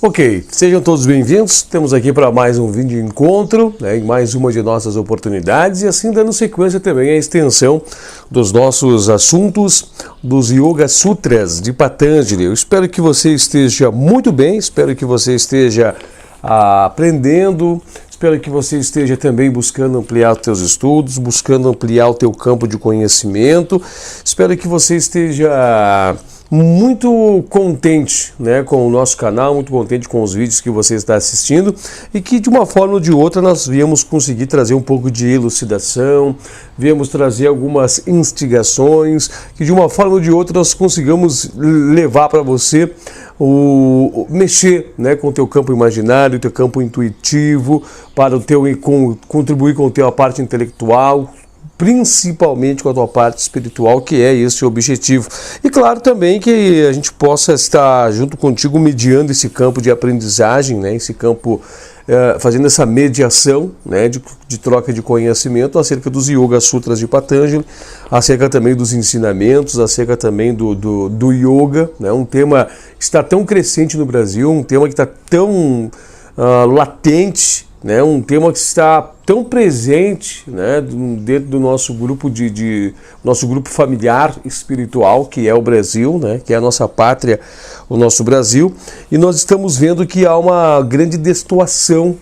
Ok, sejam todos bem-vindos. Temos aqui para mais um vídeo de encontro, em mais uma de nossas oportunidades e assim dando sequência também à extensão dos nossos assuntos dos Yoga Sutras de Patanjali. Eu espero que você esteja muito bem, espero que você esteja aprendendo, espero que você esteja também buscando ampliar os teus estudos, buscando ampliar o teu campo de conhecimento. Espero que você esteja muito contente, com o nosso canal, muito contente com os vídeos que você está assistindo e que de uma forma ou de outra nós viemos conseguir trazer um pouco de elucidação, viemos trazer algumas instigações, que de uma forma ou de outra nós consigamos levar para você mexer com o teu campo imaginário, o teu campo intuitivo, para o teu contribuir com a tua parte intelectual, principalmente com a tua parte espiritual, que é esse o objetivo. E claro também que a gente possa estar junto contigo mediando esse campo de aprendizagem, esse campo, fazendo essa mediação de troca de conhecimento acerca dos Yoga Sutras de Patanjali, acerca também dos ensinamentos, acerca também do yoga, um tema que está tão crescente no Brasil, um tema que está tão latente, um tema que está tão presente dentro do nosso grupo nosso grupo familiar espiritual, que é o Brasil, que é a nossa pátria, o nosso Brasil, e nós estamos vendo que há uma grande destoação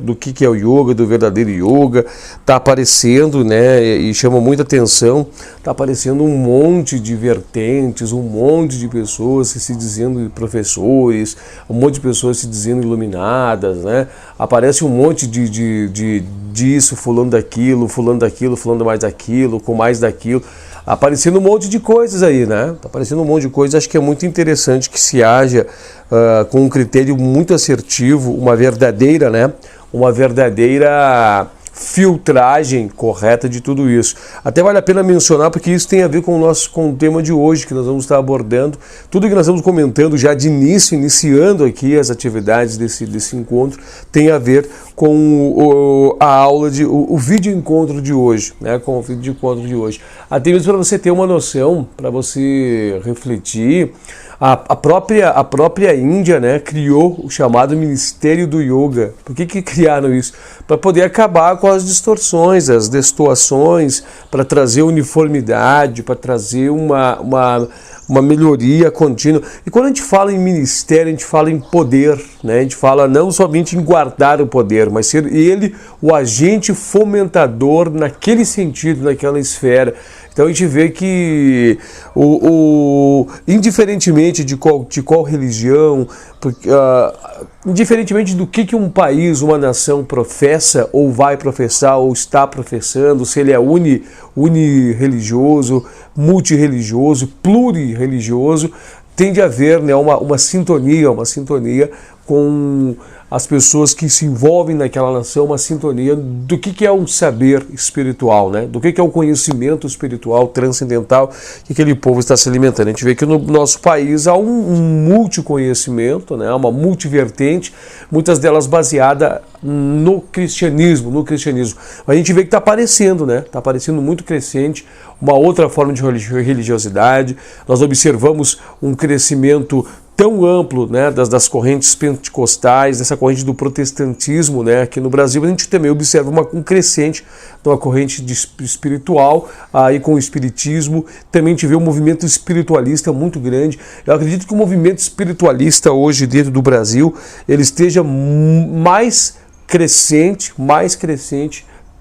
do que é o yoga, do verdadeiro yoga. Está aparecendo, e chama muita atenção, está aparecendo um monte de vertentes, um monte de pessoas se dizendo professores, um monte de pessoas se dizendo iluminadas, aparece um monte disso, fulano daquilo, fulano mais daquilo, com mais daquilo, aparecendo um monte de coisas aí, tá aparecendo um monte de coisas. Acho que é muito interessante que se haja com um critério muito assertivo, uma verdadeira filtragem correta de tudo isso. Até vale a pena mencionar, porque isso tem a ver com o tema de hoje, que nós vamos estar abordando. Tudo que nós estamos comentando já de início, iniciando aqui as atividades desse encontro, tem a ver com a aula o vídeo encontro de hoje, com o vídeo de encontro de hoje. Até mesmo para você ter uma noção, para você refletir. A própria Índia, criou o chamado Ministério do Yoga. Por que criaram isso? Para poder acabar com as distorções, as destoações, para trazer uniformidade, para trazer uma melhoria contínua. E quando a gente fala em ministério, a gente fala em poder, a gente fala não somente em guardar o poder, mas ser ele o agente fomentador naquele sentido, naquela esfera. Então a gente vê que, indiferentemente de qual religião, indiferentemente do que um país, uma nação professa, ou vai professar, ou está professando, se ele é unireligioso, multireligioso, plurirreligioso, tende a haver uma sintonia com as pessoas que se envolvem naquela nação, uma sintonia do que é um saber espiritual, do que é o conhecimento espiritual transcendental que aquele povo está se alimentando. A gente vê que no nosso país há um multiconhecimento, uma multivertente, muitas delas baseadas no cristianismo. A gente vê que está aparecendo, está aparecendo muito crescente uma outra forma de religiosidade. Nós observamos um crescimento tão amplo das correntes pentecostais, dessa corrente do protestantismo aqui no Brasil. A gente também observa um crescente de uma corrente espiritual, aí com o espiritismo. Também a gente vê um movimento espiritualista muito grande. Eu acredito que o movimento espiritualista hoje dentro do Brasil, ele esteja mais crescente,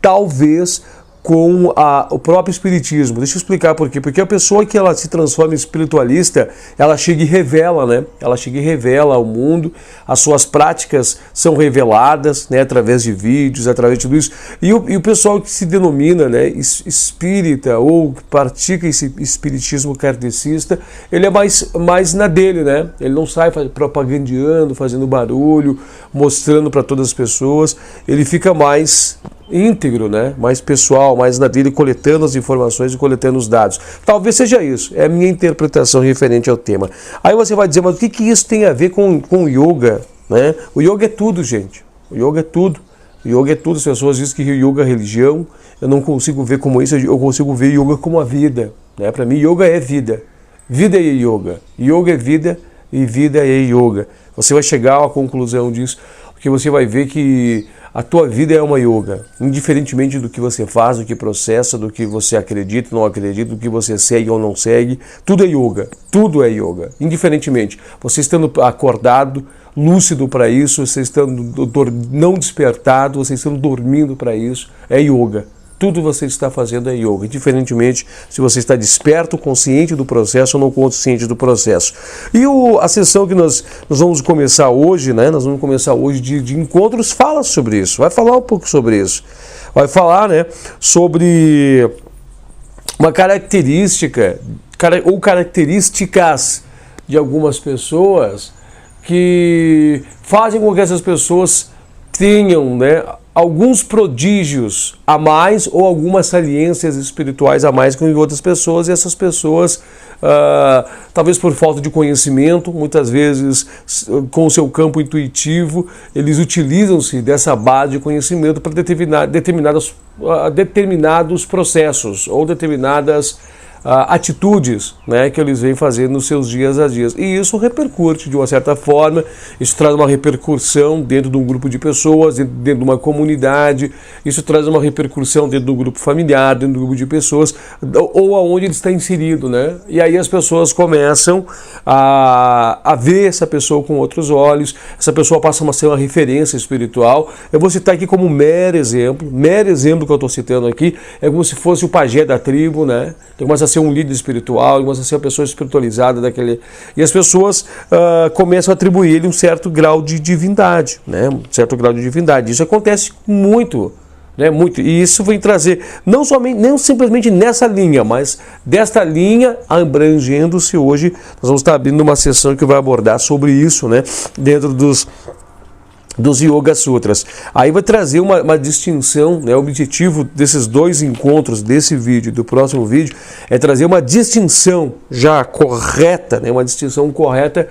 talvez, com o próprio espiritismo. Deixa eu explicar por quê. Porque a pessoa que ela se transforma em espiritualista, ela chega e revela, Ela chega e revela ao mundo, as suas práticas são reveladas, através de vídeos, através de tudo isso. E o pessoal que se denomina, espírita, ou que pratica esse espiritismo kardecista, ele é mais na dele, Ele não sai propagandeando, fazendo barulho, mostrando para todas as pessoas. Ele fica mais íntegro, mais pessoal, mais na dele, coletando as informações e coletando os dados. Talvez seja isso, é a minha interpretação referente ao tema. Aí você vai dizer, mas o que isso tem a ver com o yoga? O yoga é tudo, gente. O yoga é tudo. O yoga é tudo. As pessoas dizem que yoga é religião. Eu não consigo ver como isso, eu consigo ver yoga como a vida. Para mim, yoga é vida. Vida é yoga. Yoga é vida. e vida é yoga. Você vai chegar à conclusão disso, porque você vai ver que a tua vida é uma yoga, indiferentemente do que você faz, do que processa, do que você acredita, não acredita, do que você segue ou não segue, tudo é yoga, indiferentemente. Você estando acordado, lúcido para isso, você estando não despertado, você estando dormindo para isso, é yoga. Tudo você está fazendo é yoga, indiferentemente se você está desperto, consciente do processo ou não consciente do processo. E a sessão que nós vamos começar hoje, né? Nós vamos começar hoje de encontros, fala sobre isso, vai falar um pouco sobre isso. Vai falar, né, sobre uma característica, ou características de algumas pessoas que fazem com que essas pessoas tenham, né, alguns prodígios a mais ou algumas saliências espirituais a mais que outras pessoas, e essas pessoas, talvez por falta de conhecimento, muitas vezes com o seu campo intuitivo, eles utilizam-se dessa base de conhecimento para determinados processos ou determinadas atitudes, né, que eles vêm fazendo nos seus dias a dias. E isso repercute de uma certa forma, isso traz uma repercussão dentro de um grupo de pessoas, dentro de uma comunidade, isso traz uma repercussão dentro do grupo familiar, dentro do grupo de pessoas, ou aonde ele está inserido, né? E aí as pessoas começam a ver essa pessoa com outros olhos, essa pessoa passa a ser uma referência espiritual. Eu vou citar aqui como mero exemplo que eu estou citando aqui, é como se fosse o pajé da tribo, né? Então começa a ser um líder espiritual, começa a ser uma pessoa espiritualizada daquele... E as pessoas começam a atribuir ele um certo grau de divindade, né? Um certo grau de divindade. Isso acontece muito, né? Muito. E isso vem trazer, não simplesmente nessa linha, mas desta linha abrangendo-se hoje. Nós vamos estar abrindo uma sessão que vai abordar sobre isso, né? Dentro dos Yoga Sutras. Aí vai trazer uma distinção, né? O objetivo desses dois encontros, desse vídeo e do próximo vídeo, é trazer uma distinção já correta, né? Uma distinção correta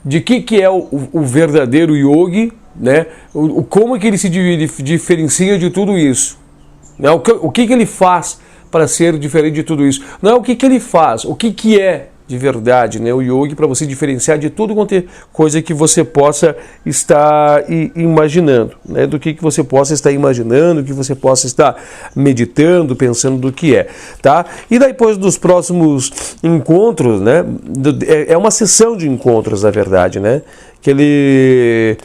de que é o verdadeiro yogi, né? Como que ele se diferencia de tudo isso, né? O que ele faz para ser diferente de tudo isso. Não é o que ele faz, o que é de verdade, né? O yogi, para você diferenciar de tudo quanto é coisa que você possa estar imaginando, né? Do que você possa estar imaginando, que você possa estar meditando, pensando do que é, tá? E depois dos próximos encontros, né? É uma sessão de encontros, na verdade, né? Que ele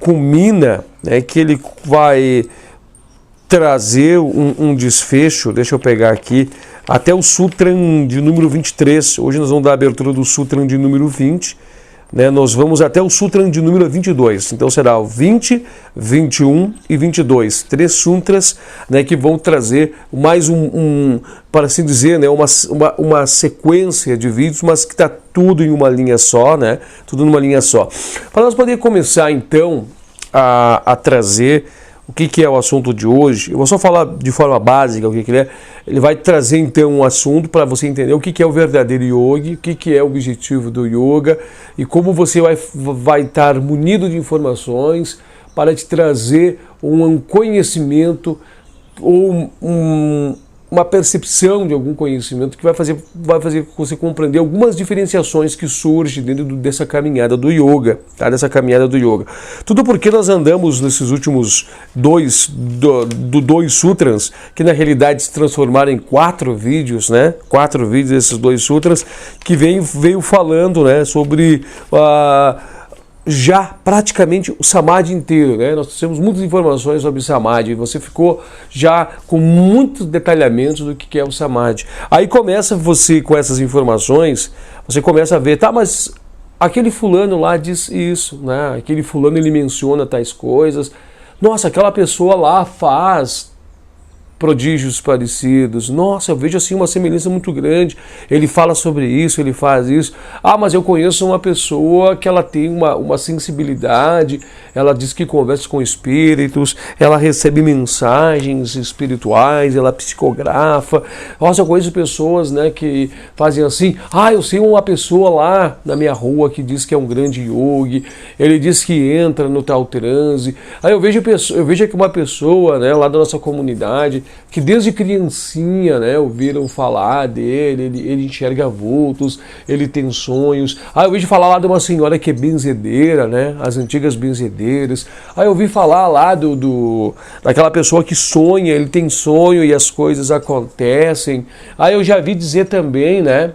culmina, né? Que ele vai trazer um desfecho. Deixa eu pegar aqui até o Sutran de número 23. Hoje nós vamos dar a abertura do Sutran de número 20, né? Nós vamos até o Sutran de número 22. Então será o 20, 21 e 22. 3 sutras, né, que vão trazer mais para assim dizer, né, uma sequência de vídeos, mas que está tudo em uma linha só, né? Tudo numa linha só. Para nós poder começar então a trazer o que é o assunto de hoje, eu vou só falar de forma básica o que ele é. Ele vai trazer então um assunto para você entender o que é o verdadeiro yogi, o que é o objetivo do yoga e como você vai estar munido de informações para te trazer um conhecimento ou uma percepção de algum conhecimento que vai fazer você compreender algumas diferenciações que surgem dentro dessa caminhada do yoga, tá? Dessa caminhada do yoga. Tudo porque nós andamos nesses últimos dois sutras, que na realidade se transformaram em 4 vídeos, né? 4 vídeos desses 2 sutras, que veio falando, né, sobre já praticamente o Samadhi inteiro, né? Nós temos muitas informações sobre Samadhi, você ficou já com muitos detalhamentos do que é o Samadhi. Aí começa você, com essas informações, você começa a ver, tá, mas aquele fulano lá diz isso, né? Aquele fulano ele menciona tais coisas, nossa, aquela pessoa lá faz prodígios parecidos, nossa, eu vejo assim uma semelhança muito grande, ele fala sobre isso, ele faz isso, mas eu conheço uma pessoa que ela tem uma sensibilidade, ela diz que conversa com espíritos, ela recebe mensagens espirituais, ela psicografa, nossa, eu conheço pessoas, né, que fazem assim, eu sei uma pessoa lá na minha rua que diz que é um grande yogi, ele diz que entra no tal transe, aí eu vejo aqui uma pessoa, né, lá da nossa comunidade, que desde criancinha, né, ouviram falar dele, ele enxerga vultos, ele tem sonhos. Eu ouvi falar lá de uma senhora que é benzedeira, né, as antigas benzedeiras. Eu ouvi falar lá daquela pessoa que sonha, ele tem sonho e as coisas acontecem. Eu já vi dizer também, né,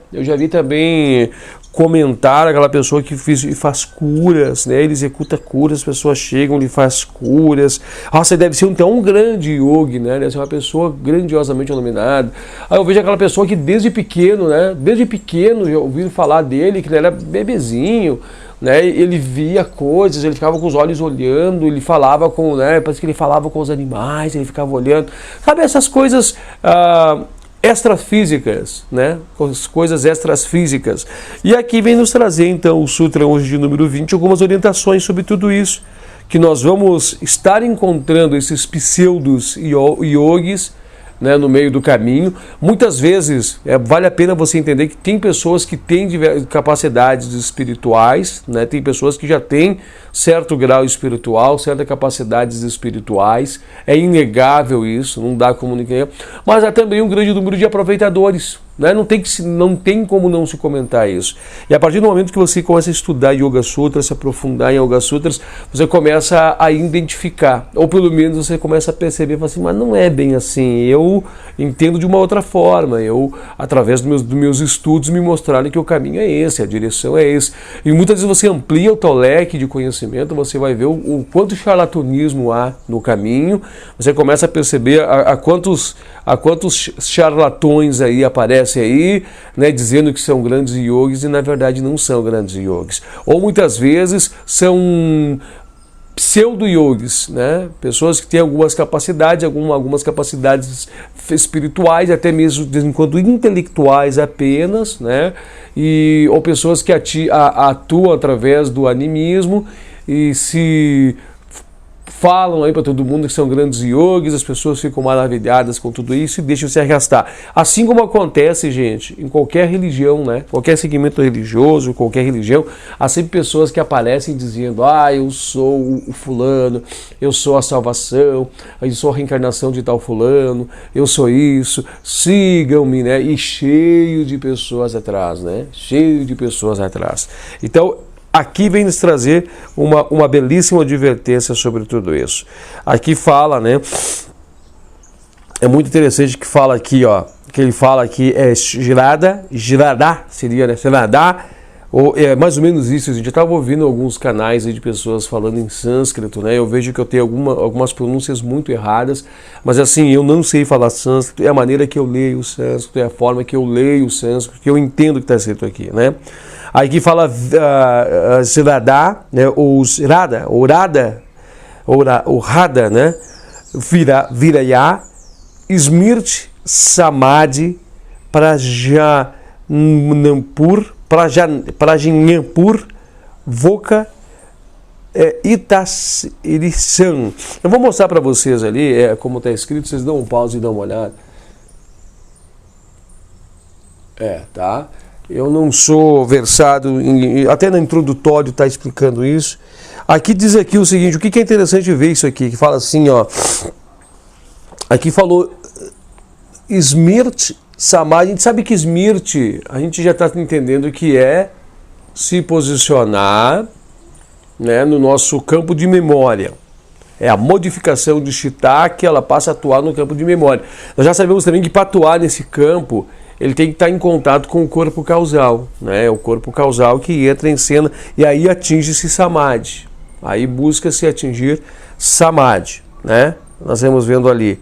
comentar aquela pessoa que faz curas, né? Ele executa curas, as pessoas chegam, ele faz curas. Você deve ser um grande yogi, né? Deve ser uma pessoa grandiosamente iluminada. Eu vejo aquela pessoa que desde pequeno, né? Desde pequeno já ouvi falar dele, que ele era bebezinho, né? Ele via coisas, ele ficava com os olhos olhando, ele falava com, né? Parece que ele falava com os animais, ele ficava olhando. Sabe, essas coisas extrafísicas, né? Coisas extrafísicas. E aqui vem nos trazer então o Sutra hoje de número 20, algumas orientações sobre tudo isso, que nós vamos estar encontrando esses pseudos yogis, né, no meio do caminho. Muitas vezes vale a pena você entender que tem pessoas que têm capacidades espirituais, né, tem pessoas que já têm certo grau espiritual, certas capacidades espirituais, é inegável isso, não dá como ninguém, mas há também um grande número de aproveitadores, né? Não tem como não se comentar isso. E a partir do momento que você começa a estudar Yoga Sutras, se aprofundar em Yoga Sutras, você começa a identificar, ou pelo menos você começa a perceber, assim, mas não é bem assim, eu entendo de uma outra forma, através dos meus estudos, me mostraram que o caminho é esse, a direção é esse. E muitas vezes você amplia o teu leque de conhecimento, você vai ver o quanto charlatanismo há no caminho, você começa a perceber a quantos charlatões aí aparecem aí, né, dizendo que são grandes yogis e na verdade não são grandes yogis. Ou muitas vezes são pseudo-yogis, né? Pessoas que têm algumas capacidades, algumas capacidades espirituais, até mesmo de vez em quando intelectuais apenas, né? Ou pessoas que atuam através do animismo e se falam aí para todo mundo que são grandes yogis, as pessoas ficam maravilhadas com tudo isso e deixam se arrastar. Assim como acontece, gente, em qualquer religião, né? Qualquer segmento religioso, qualquer religião, há sempre pessoas que aparecem dizendo: eu sou o fulano, eu sou a salvação, eu sou a reencarnação de tal fulano, eu sou isso, sigam-me, né? E cheio de pessoas atrás, né? Cheio de pessoas atrás. Então, aqui vem nos trazer uma belíssima advertência sobre tudo isso. Aqui fala, né? É muito interessante que fala aqui, ó. Que ele fala aqui girada, seria, né? Girada, ou é mais ou menos isso. A gente estava ouvindo alguns canais aí de pessoas falando em sânscrito, né? Eu vejo que eu tenho algumas pronúncias muito erradas, mas assim, eu não sei falar sânscrito, é a maneira que eu leio o sânscrito, é a forma que eu leio o sânscrito, que eu entendo o que está escrito aqui, né? Aí que fala Sirada, né, ou Rada, né, Viraya, Smirti, Samadhi, Prajnampur, Voka, Irisan. Eu vou mostrar para vocês ali, como está escrito, vocês dão um pause e dão uma olhada. Tá? Eu não sou versado, até no introdutório está explicando isso. Aqui diz aqui o seguinte, o que é interessante ver isso aqui, que fala assim, ó. Aqui falou Smirti Samadhi. A gente sabe que Smirti, a gente já está entendendo que é se posicionar, né, no nosso campo de memória. É a modificação de Chitta que ela passa a atuar no campo de memória. Nós já sabemos também que para atuar nesse campo, ele tem que estar em contato com o corpo causal, né? O corpo causal que entra em cena e aí atinge-se Samadhi. Aí busca-se atingir Samadhi, né? Nós vamos vendo ali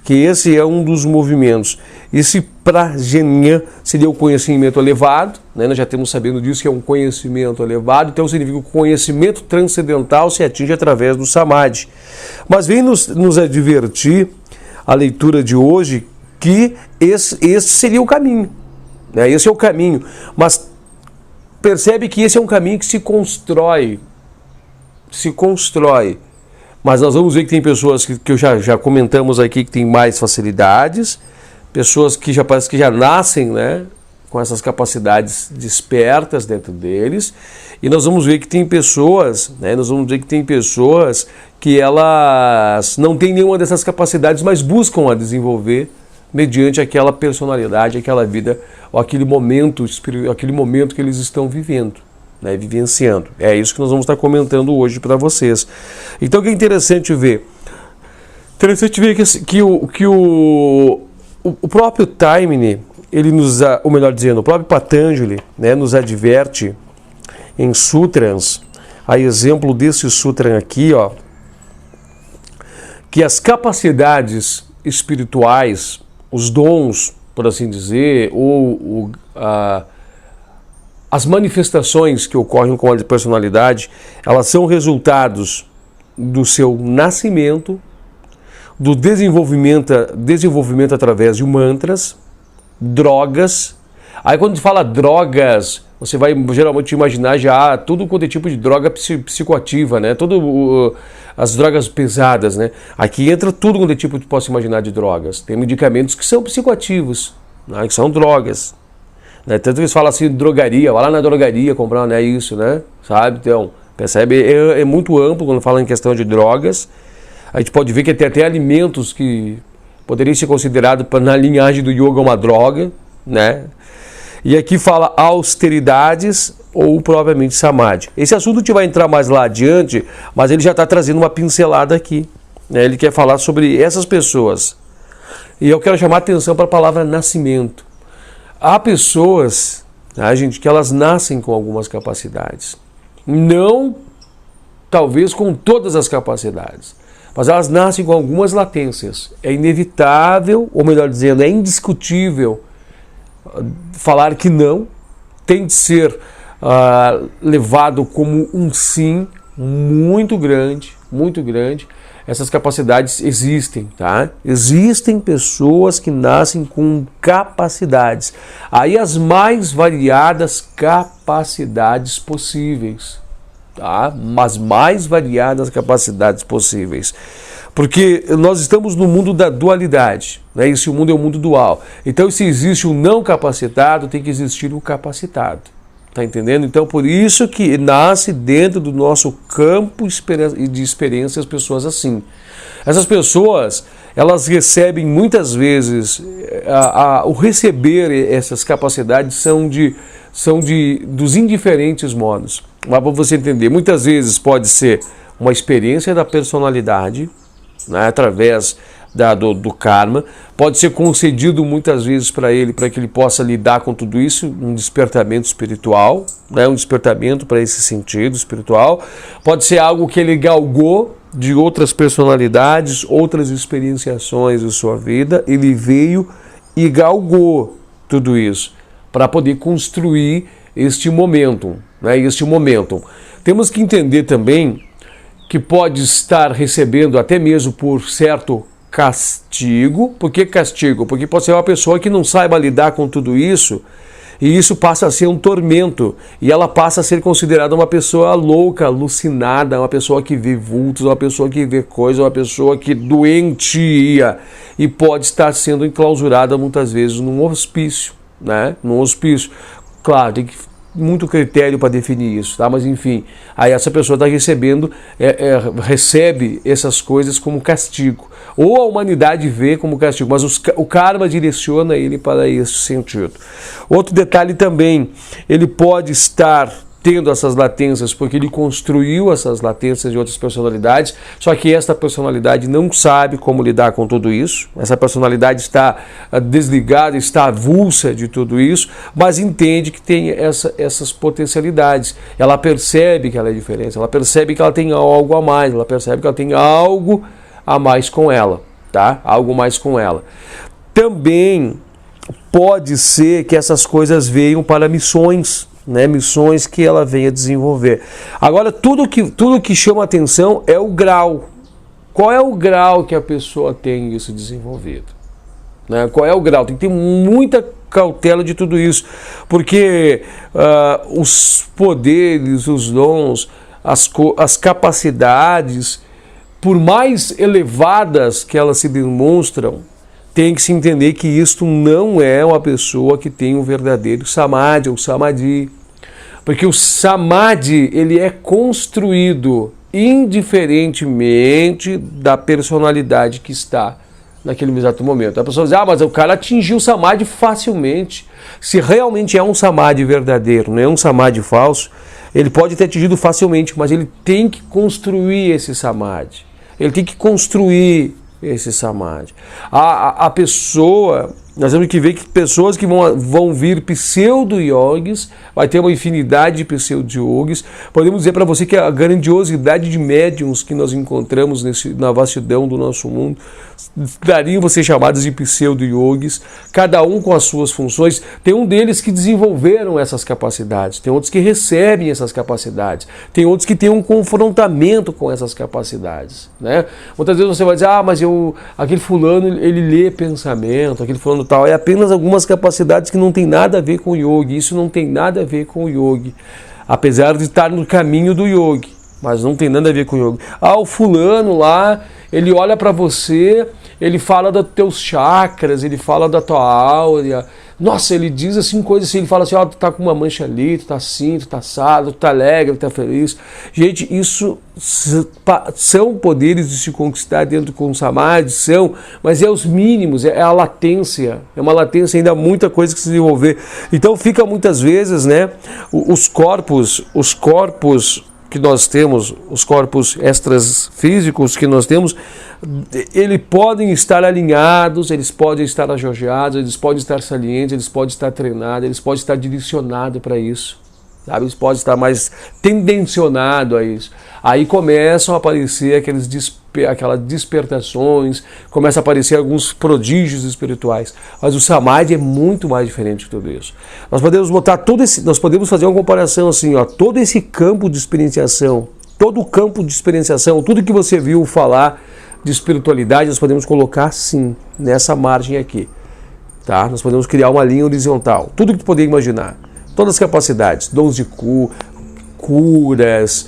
que esse é um dos movimentos. Esse Prajna seria o conhecimento elevado, né? Nós já temos sabendo disso, que é um conhecimento elevado, então significa que o conhecimento transcendental se atinge através do Samadhi. Mas vem nos advertir a leitura de hoje que esse seria o caminho, né? Esse é o caminho, mas percebe que esse é um caminho que se constrói, mas nós vamos ver que tem pessoas que já comentamos aqui que tem mais facilidades, pessoas que já parece que já nascem, né, com essas capacidades despertas dentro deles, e nós vamos ver que tem pessoas, né, que elas não têm nenhuma dessas capacidades, mas buscam a desenvolver mediante aquela personalidade, aquela vida, ou aquele momento que eles estão vivendo, né, vivenciando. É isso que nós vamos estar comentando hoje para vocês. Então o que é interessante ver? Interessante ver que o próprio Taimini, ele ou melhor dizendo, o próprio Patanjali, né, nos adverte em sutras, a exemplo desse sutra aqui, ó, que as capacidades espirituais, os dons, por assim dizer, ou as manifestações que ocorrem com a personalidade, elas são resultados do seu nascimento, do desenvolvimento através de mantras, drogas. Aí quando se fala drogas, você vai geralmente imaginar já tudo quanto é tipo de droga psicoativa, né? As drogas pesadas, né? Aqui entra tudo quanto é tipo que possa imaginar de drogas. Tem medicamentos que são psicoativos, né? Que são drogas. Né? Tanto que eles falam assim, drogaria, vai lá na drogaria comprar, né? Isso, né? Sabe? Então, percebe? É muito amplo quando fala em questão de drogas. A gente pode ver que tem até alimentos que poderiam ser considerados na linhagem do yoga uma droga, né? E aqui fala austeridades ou propriamente samadhi. Esse assunto a gente vai entrar mais lá adiante, mas ele já está trazendo uma pincelada aqui, né? Ele quer falar sobre essas pessoas. E eu quero chamar a atenção para a palavra nascimento. Há pessoas, tá, gente, que elas nascem com algumas capacidades. Não, talvez, com todas as capacidades. Mas elas nascem com algumas latências. É inevitável, ou melhor dizendo, é indiscutível falar que não, tem de ser levado como um sim muito grande, muito grande. Essas capacidades existem, tá? Existem pessoas que nascem com capacidades. Aí as mais variadas capacidades possíveis, tá? As mais variadas capacidades possíveis. Porque nós estamos no mundo da dualidade, né? Esse mundo é um mundo dual. Então, se existe o não capacitado, tem que existir o capacitado. Tá entendendo? Então, por isso que nasce dentro do nosso campo de experiências pessoas assim. Essas pessoas, elas recebem muitas vezes, o receber essas capacidades são dos indiferentes modos. Mas para você entender, muitas vezes pode ser uma experiência da personalidade, né, através do karma, pode ser concedido muitas vezes para que ele possa lidar com tudo isso, um despertamento espiritual, né, um despertamento para esse sentido espiritual, pode ser algo que ele galgou de outras personalidades, outras experienciações de sua vida, ele veio e galgou tudo isso para poder construir este momento, né, este momento. Temos que entender também que pode estar recebendo até mesmo por certo castigo. Por que castigo? Porque pode ser uma pessoa que não saiba lidar com tudo isso e isso passa a ser um tormento e ela passa a ser considerada uma pessoa louca, alucinada, uma pessoa que vê vultos, uma pessoa que vê coisas, uma pessoa que doentia e pode estar sendo enclausurada muitas vezes num hospício, né? Num hospício. Claro, tem que muito critério para definir isso, tá? Mas enfim, aí essa pessoa está recebe essas coisas como castigo, ou a humanidade vê como castigo, mas o karma direciona ele para esse sentido. Outro detalhe também, ele pode estar tendo essas latências porque ele construiu essas latências de outras personalidades, só que esta personalidade não sabe como lidar com tudo isso, essa personalidade está desligada, está avulsa de tudo isso, mas entende que tem essas potencialidades, ela percebe que ela é diferente, ela percebe que ela tem algo a mais, ela percebe que ela tem algo a mais com ela, tá? Algo mais com ela. Também pode ser que essas coisas venham para missões, né, missões que ela venha desenvolver. Agora, tudo que chama atenção é o grau. Qual é o grau que a pessoa tem isso desenvolvido? Né? Qual é o grau? Tem que ter muita cautela de tudo isso, porque os poderes, os dons, as capacidades, por mais elevadas que elas se demonstram, tem que se entender que isto não é uma pessoa que tem um verdadeiro samadhi ou samadhi. Porque o samadhi, ele é construído indiferentemente da personalidade que está naquele exato momento. A pessoa diz, mas o cara atingiu o samadhi facilmente. Se realmente é um samadhi verdadeiro, não é um samadhi falso, ele pode ter atingido facilmente, mas ele tem que construir esse samadhi. Ele tem que construir esse samadhi. A pessoa, nós temos que ver que pessoas que vão vir pseudo-yogis, vai ter uma infinidade de pseudo-yogis. Podemos dizer para você que a grandiosidade de médiums que nós encontramos na vastidão do nosso mundo dariam você chamadas de pseudo-yogis, cada um com as suas funções. Tem um deles que desenvolveram essas capacidades, tem outros que recebem essas capacidades, tem outros que têm um confrontamento com essas capacidades, né? Muitas vezes você vai dizer, mas aquele fulano, ele lê pensamento, aquele fulano tal, é apenas algumas capacidades que não tem nada a ver com o yogi. Isso não tem nada a ver com o yogi, apesar de estar no caminho do yogi, mas não tem nada a ver com o yogi. O fulano lá, ele olha para você, ele fala dos teus chakras, ele fala da tua áurea. Nossa, ele diz assim coisas assim, ele fala assim, tu tá com uma mancha ali, tu tá assim, tu tá assado, tu tá alegre, tu tá feliz. Gente, isso são poderes de se conquistar dentro com o samadhi, mas é os mínimos, é a latência, é uma latência, ainda há muita coisa que se desenvolver. Então fica muitas vezes, né, os corpos que nós temos, os corpos extras físicos que nós temos, eles podem estar alinhados, eles podem estar ajoelhados, eles podem estar salientes, eles podem estar treinados, eles podem estar direcionados para isso, sabe? Eles podem estar mais tendencionados a isso. Aí começam a aparecer aquelas despertações, começam a aparecer alguns prodígios espirituais. Mas o samadhi é muito mais diferente de tudo isso. Nós podemos fazer uma comparação assim, todo esse campo de experienciação, tudo que você viu falar de espiritualidade, nós podemos colocar sim nessa margem aqui, tá? Nós podemos criar uma linha horizontal, tudo que tu poder imaginar, todas as capacidades, dons de curas,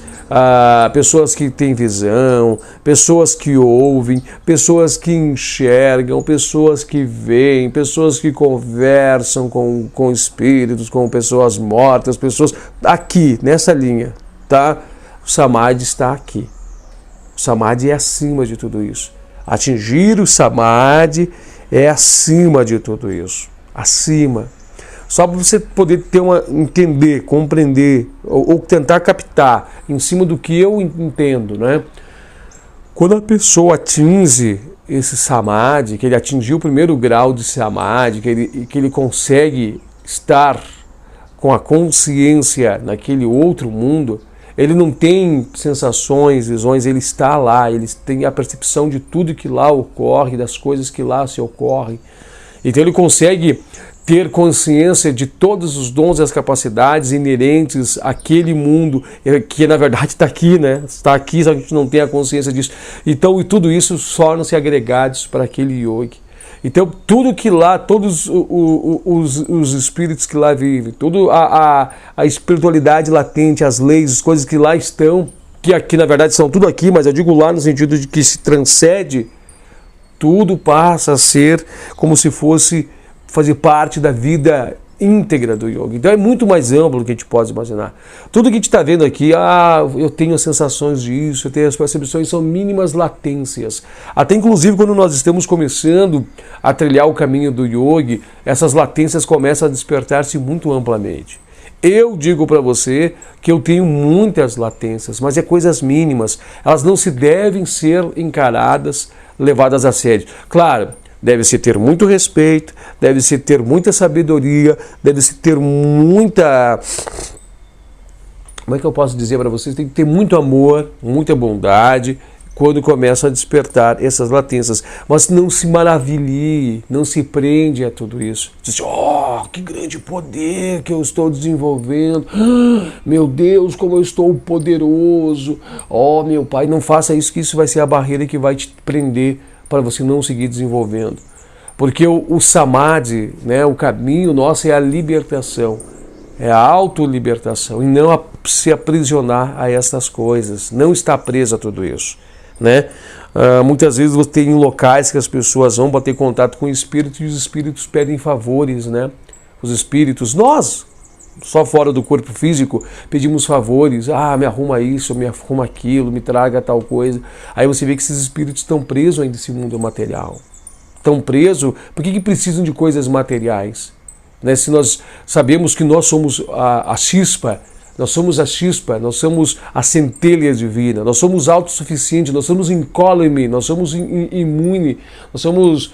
pessoas que têm visão, pessoas que ouvem, pessoas que enxergam, pessoas que veem, pessoas que conversam com espíritos, com pessoas mortas, pessoas aqui, nessa linha, tá? O samadhi está aqui. O samadhi é acima de tudo isso. Atingir o samadhi é acima de tudo isso. Acima. Só para você poder entender, compreender, ou tentar captar em cima do que eu entendo, né? Quando a pessoa atinge esse samadhi, que ele atingiu o primeiro grau de samadhi, que ele consegue estar com a consciência naquele outro mundo, ele não tem sensações, visões, ele está lá, ele tem a percepção de tudo que lá ocorre, das coisas que lá se ocorrem. Então ele consegue ter consciência de todos os dons e as capacidades inerentes àquele mundo, que na verdade está aqui, né? Está aqui, só que a gente não tem a consciência disso. Então, e tudo isso tornam-se agregados para aquele yogi. Então, tudo que lá, todos os espíritos que lá vivem, toda a espiritualidade latente, as leis, as coisas que lá estão, que aqui na verdade são tudo aqui, mas eu digo lá no sentido de que se transcende, tudo passa a ser como se fosse fazer parte da vida íntegra do yoga. Então é muito mais amplo do que a gente pode imaginar. Tudo que a gente está vendo aqui, eu tenho as sensações disso, eu tenho as percepções, são mínimas latências. Até inclusive quando nós estamos começando a trilhar o caminho do yoga, essas latências começam a despertar-se muito amplamente. Eu digo para você que eu tenho muitas latências, mas é coisas mínimas. Elas não se devem ser encaradas, levadas a sério. Claro, deve-se ter muito respeito, deve-se ter muita sabedoria, deve-se ter muita... Como é que eu posso dizer para vocês? Tem que ter muito amor, muita bondade, quando começam a despertar essas latências. Mas não se maravilhe, não se prende a tudo isso. Diz, que grande poder que eu estou desenvolvendo. Meu Deus, como eu estou poderoso. Meu Pai, não faça isso, que isso vai ser a barreira que vai te prender para você não seguir desenvolvendo. Porque o samadhi, né, o caminho nosso é a libertação, é a autolibertação, e não se aprisionar a essas coisas, não estar preso a tudo isso. né? Muitas vezes você tem locais que as pessoas vão bater contato com espíritos e os espíritos pedem favores, né? Os espíritos, nós, só fora do corpo físico, pedimos favores. Me arruma isso, me arruma aquilo, me traga tal coisa. Aí você vê que esses espíritos estão presos ainda nesse mundo material. Estão presos, por que precisam de coisas materiais? Né? Se nós sabemos que nós somos a chispa, nós somos a centelha divina, nós somos autossuficientes, nós somos incólume, nós somos imune, nós somos...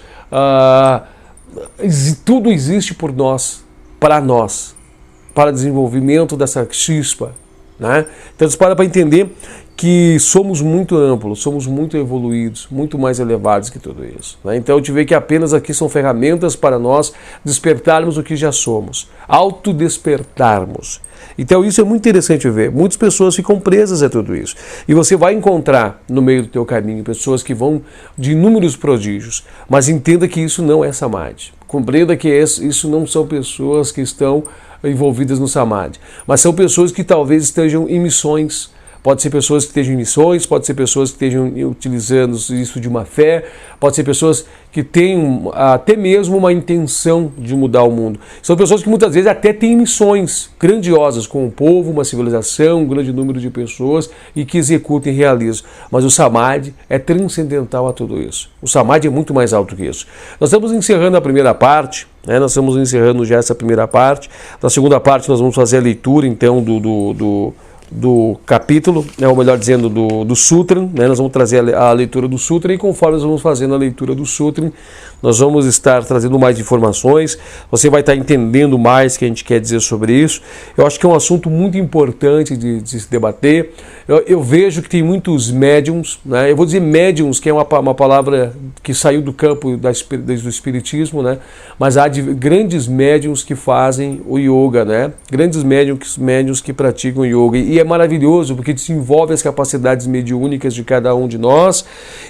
tudo existe por nós, para desenvolvimento dessa chispa, né? Então você para entender que somos muito amplos, somos muito evoluídos, muito mais elevados que tudo isso, né? Então eu te vejo que apenas aqui são ferramentas para nós despertarmos o que já somos, autodespertarmos. Então isso é muito interessante ver. Muitas pessoas ficam presas a tudo isso. E você vai encontrar no meio do teu caminho pessoas que vão de inúmeros prodígios, mas entenda que isso não é Samadhi. Compreenda que isso não são pessoas que estão envolvidas no Samadhi, mas são pessoas que talvez estejam em missões. Pode ser pessoas que estejam em missões, pode ser pessoas que estejam utilizando isso de uma fé, pode ser pessoas que têm até mesmo uma intenção de mudar o mundo. São pessoas que muitas vezes até têm missões grandiosas com o povo, uma civilização, um grande número de pessoas e que executam e realizam. Mas o Samadhi é transcendental a tudo isso. O Samadhi é muito mais alto que isso. Nós estamos encerrando a primeira parte, né? Nós estamos encerrando já essa primeira parte. Na segunda parte nós vamos fazer a leitura então do capítulo, né, ou melhor dizendo, do Sutra, né? Nós vamos trazer a leitura do Sutra e conforme nós vamos fazendo a leitura do Sutra, nós vamos estar trazendo mais informações, você vai estar entendendo mais o que a gente quer dizer sobre isso. Eu acho que é um assunto muito importante de se debater. Eu vejo que tem muitos médiums, né? Eu vou dizer médiums, que é uma palavra que saiu do campo do espiritismo, né? Mas há grandes médiums que fazem o yoga, né? Grandes médiums que praticam yoga. E é maravilhoso porque desenvolve as capacidades mediúnicas de cada um de nós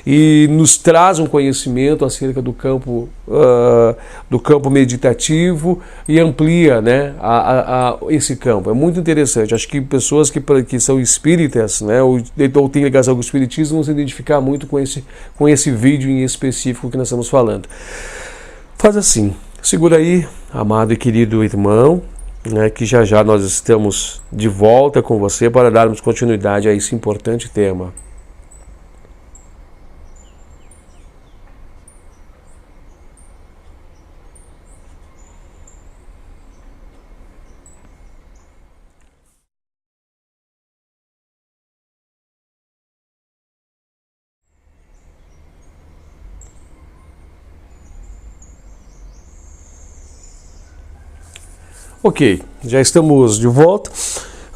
e nos traz um conhecimento acerca do campo meditativo e amplia, né, esse campo. É muito interessante. Acho que pessoas que são espíritas, né, ou têm ligação com o espiritismo vão se identificar muito com esse vídeo em específico que nós estamos falando. Faz assim, segura aí, amado e querido irmão, né, que já nós estamos de volta com você para darmos continuidade a esse importante tema. Ok, já estamos de volta.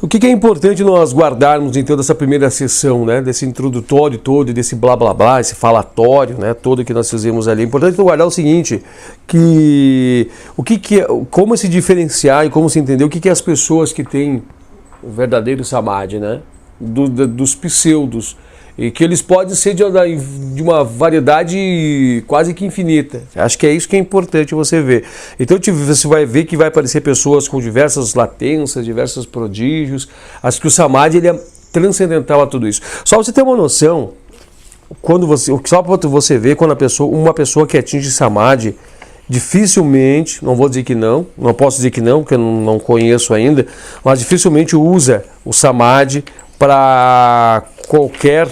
O que é importante nós guardarmos então dessa primeira sessão, né, desse introdutório todo, desse blá blá blá, esse falatório, né, todo que nós fizemos ali. É importante guardar o seguinte, que como se diferenciar e como se entender o que é as pessoas que têm o verdadeiro Samadhi, né, dos pseudos, e que eles podem ser de uma variedade quase que infinita. Acho que é isso que é importante você ver. Então você vai ver que vai aparecer pessoas com diversas latências, diversos prodígios. Acho que o Samadhi ele é transcendental a tudo isso. Só você ter uma noção, só para você ver quando uma pessoa que atinge Samadhi, dificilmente, não vou dizer que não posso dizer que não, porque eu não conheço ainda, mas dificilmente usa o Samadhi para qualquer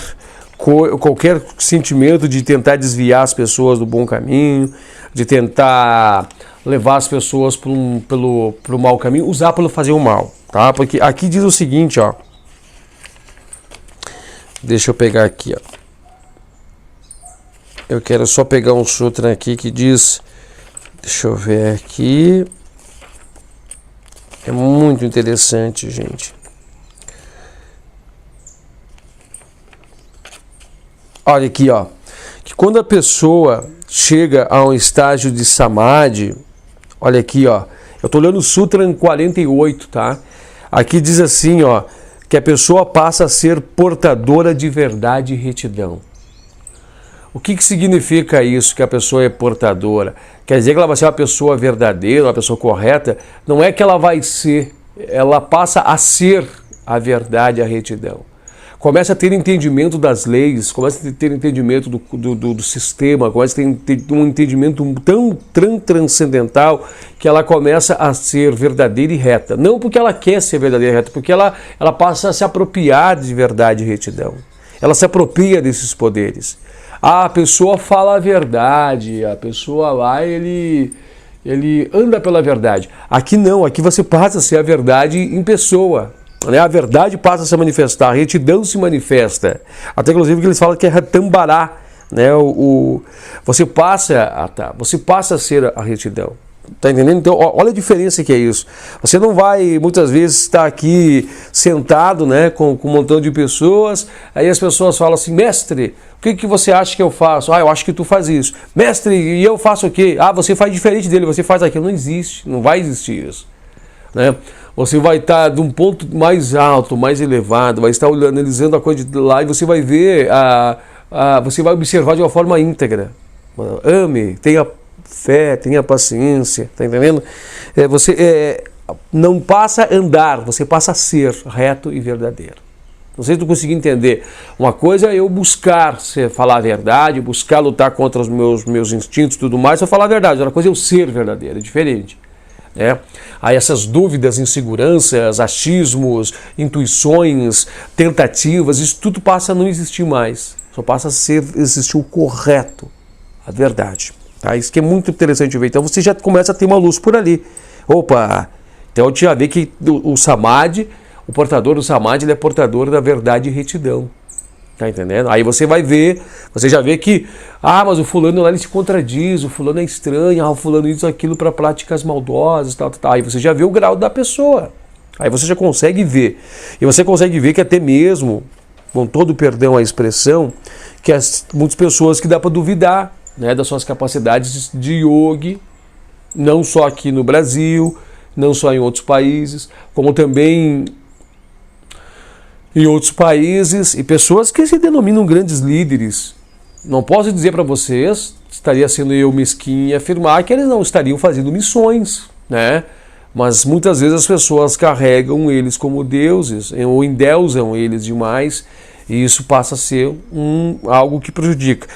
sentimento de tentar desviar as pessoas do bom caminho, de tentar levar as pessoas pelo mau caminho, usar para fazer o mal, tá? Porque aqui diz o seguinte, ó. Deixa eu pegar aqui, ó. Eu quero só pegar um sutra aqui que diz, deixa eu ver aqui. É muito interessante, gente. Olha aqui, ó, que quando a pessoa chega a um estágio de Samadhi, olha aqui, ó, eu tô olhando o Sutra 48, tá? Aqui diz assim, ó, que a pessoa passa a ser portadora de verdade e retidão. O que significa isso, que a pessoa é portadora? Quer dizer que ela vai ser uma pessoa verdadeira, uma pessoa correta? Não é que ela vai ser, ela passa a ser a verdade e a retidão. começa a ter entendimento das leis, começa a ter entendimento do sistema, começa a ter um entendimento tão transcendental que ela começa a ser verdadeira e reta. Não porque ela quer ser verdadeira e reta, porque ela passa a se apropriar de verdade e retidão. Ela se apropria desses poderes. A pessoa fala a verdade, a pessoa lá, ele anda pela verdade. Aqui não, aqui você passa a ser a verdade em pessoa. A verdade passa a se manifestar, a retidão se manifesta. Até inclusive que eles falam que é retambará, né? Você passa a ser a retidão. Tá entendendo? Então, olha a diferença que é isso. Você não vai, muitas vezes, estar aqui sentado, né, com um montão de pessoas, aí as pessoas falam assim, mestre, o que você acha que eu faço? Eu acho que tu faz isso. Mestre, e eu faço o quê? Você faz diferente dele, você faz aquilo. Não existe, não vai existir isso. Né? Você vai estar de um ponto mais alto, mais elevado, vai estar analisando a coisa de lá e você vai ver, você vai observar de uma forma íntegra. Ame, tenha fé, tenha paciência, tá entendendo? Você não passa a andar, você passa a ser reto e verdadeiro. Não sei se tu conseguiu entender. Uma coisa é eu buscar falar a verdade, buscar lutar contra os meus instintos e tudo mais, eu falar a verdade. Outra coisa é eu ser verdadeiro, é diferente. Aí essas dúvidas, inseguranças, achismos, intuições, tentativas, isso tudo passa a não existir mais. Só passa a existir o correto, a verdade. Tá? Isso que é muito interessante ver. Então você já começa a ter uma luz por ali. Opa! Então eu já vê que o Samadhi, o portador do Samadhi, ele é portador da verdade e retidão. Tá entendendo? Aí você vai ver, você já vê que, mas o fulano lá ele se contradiz, o fulano é estranho, o fulano isso, aquilo para práticas maldosas, tal. Aí você já vê o grau da pessoa. Aí você já consegue ver. E você consegue ver que até mesmo, com todo o perdão à expressão, que muitas pessoas que dá para duvidar, né, das suas capacidades de yogi, não só aqui no Brasil, não só em outros países, como também em outros países, e pessoas que se denominam grandes líderes. Não posso dizer para vocês, estaria sendo eu mesquinho em afirmar que eles não estariam fazendo missões, né? Mas muitas vezes as pessoas carregam eles como deuses, ou endeusam eles demais, e isso passa a ser algo que prejudica.